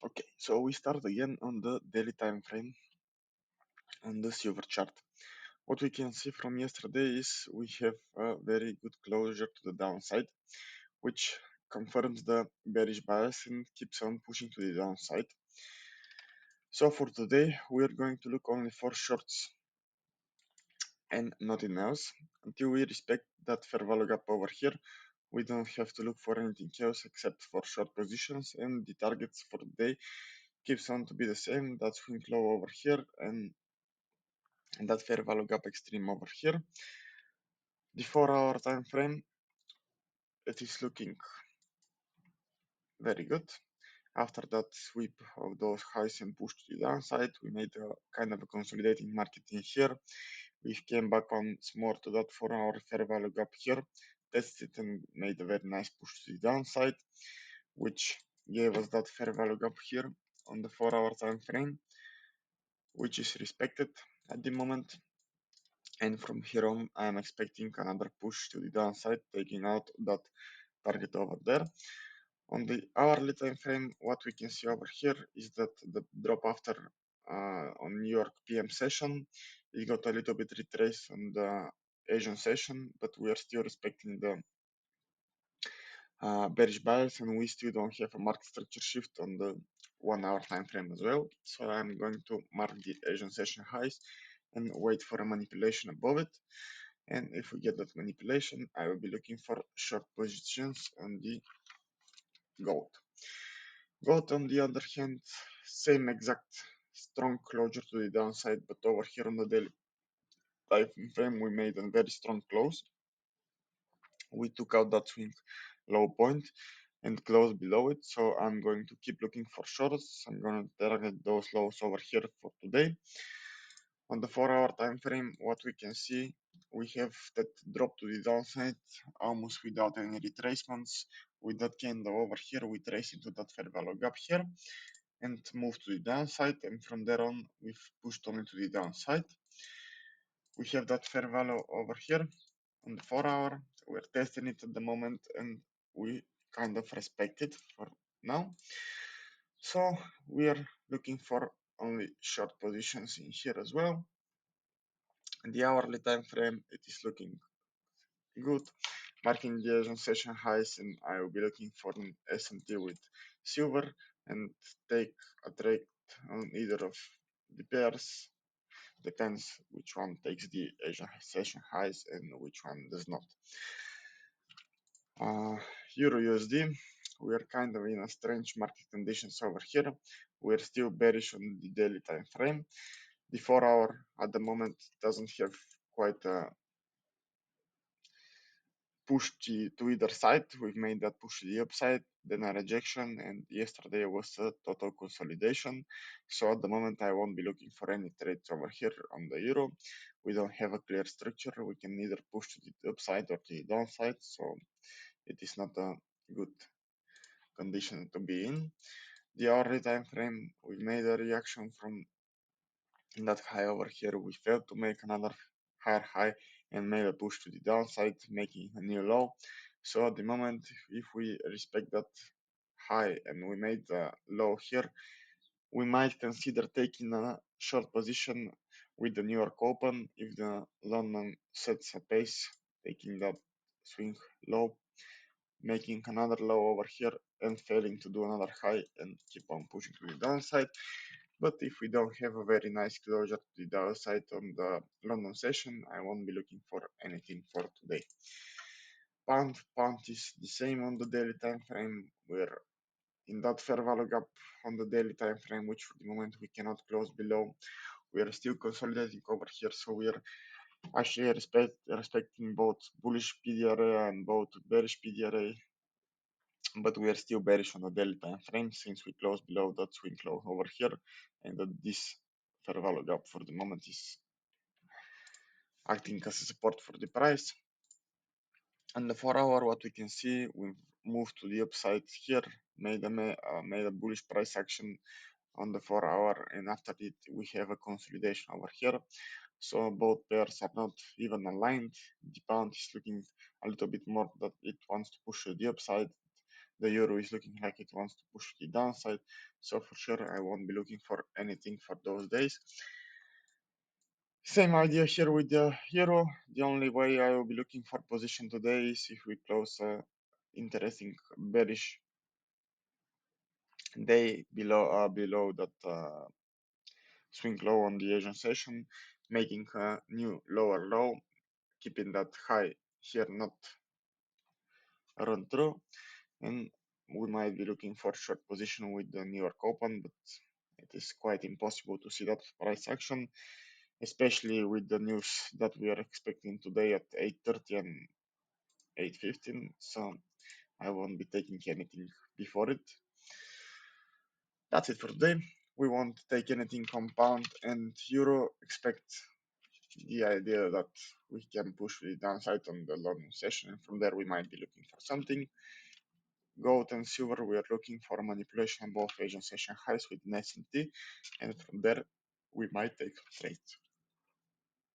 Okay, so we start again on the daily time frame on the silver chart. What we can see from yesterday is we have a very good closure to the downside, which confirms the bearish bias and keeps on pushing to the downside. So for today, we are going to look only for shorts and nothing else. Until we respect that fair value gap over here, we don't have to look for anything else except for short positions, and the targets for the day keeps on to be the same. That swing low over here and that fair value gap extreme over here. The 4-hour time frame, it is looking very good. After that sweep of those highs and push to the downside, we made a kind of a consolidating market in here. We came back once more to that 4-hour fair value gap here, tested and made a very nice push to the downside, which gave us that fair value gap here on the 4-hour time frame, which is respected at the moment. And from here on, I am expecting another push to the downside, taking out that target over there. On the hourly time frame, what we can see over here is that the drop after on New York PM session, it got a little bit retraced on the Asian session, but we are still respecting the bearish bias, and we still don't have a market structure shift on the 1-hour time frame as well. So I'm going to mark the Asian session highs and wait for a manipulation above it. And if we get that manipulation, I will be looking for short positions on the gold. Gold, on the other hand, same exact strong closure to the downside, but over here on the daily time frame, we made a very strong close. We took out that swing low point and closed below it, so I'm going to keep looking for shorts. I'm going to target those lows over here for today. On the 4-hour time frame, what we can see, we have that drop to the downside almost without any retracements. With that candle over here, we trace into that fair value gap here and move to the downside, and from there on, we've pushed only to the downside. We have that fair value over here on the 4-hour. We're testing it at the moment, and we kind of respect it for now. So we are looking for only short positions in here as well. In the hourly time frame, it is looking good, marking the Asian session highs, and I will be looking for an S&T with silver and take a trade on either of the pairs. Depends which one takes the Asian session highs and which one does not. Euro USD, we are kind of in a strange market conditions over here. We're still bearish on the daily time frame. The 4-hour at the moment doesn't have quite a push to either side. We've made that push to the upside, then a rejection, and yesterday was a total consolidation. So at the moment, I won't be looking for any trades over here on the euro. We don't have a clear structure. We can neither push to the upside or to the downside, so it is not a good condition to be in. The hourly time frame, we made a reaction from that high over here. We failed to make another higher high and made a push to the downside, making a new low. So at the moment, if we respect that high and we made the low here, we might consider taking a short position with the New York Open if the London sets a pace, taking that swing low, making another low over here and failing to do another high and keep on pushing to the downside. But if we don't have a very nice closure to the downside on the London session, I won't be looking for anything for today. Pound is the same on the daily time frame. We're in that fair value gap on the daily time frame, which for the moment we cannot close below. We are still consolidating over here, so we are actually respecting both bullish PDRA and both bearish PDRA, but we are still bearish on the daily time frame since we closed below that swing low over here, and that this fair value gap for the moment is acting as a support for the price. On the 4-hour, what we can see, we've moved to the upside here, made a bullish price action on the 4-hour, and after it we have a consolidation over here. So both pairs are not even aligned. The pound is looking a little bit more that it wants to push to the upside. the euro is looking like it wants to push the downside, so for sure I won't be looking for anything for those days. Same idea here with the euro. The only way I will be looking for position today is if we close a interesting bearish day below that swing low on the Asian session, making a new lower low, keeping that high here not run through, and we might be looking for short position with the New York Open, but it is quite impossible to see that price action, especially with the news that we are expecting today at 8:30 and 8:15. So I won't be taking anything before it. That's it for today. We won't take anything compound and euro. Expect the idea that we can push the downside on the long session, and from there we might be looking for something. Gold and silver, we are looking for manipulation above Asian session highs with an S&T, and from there we might take trades.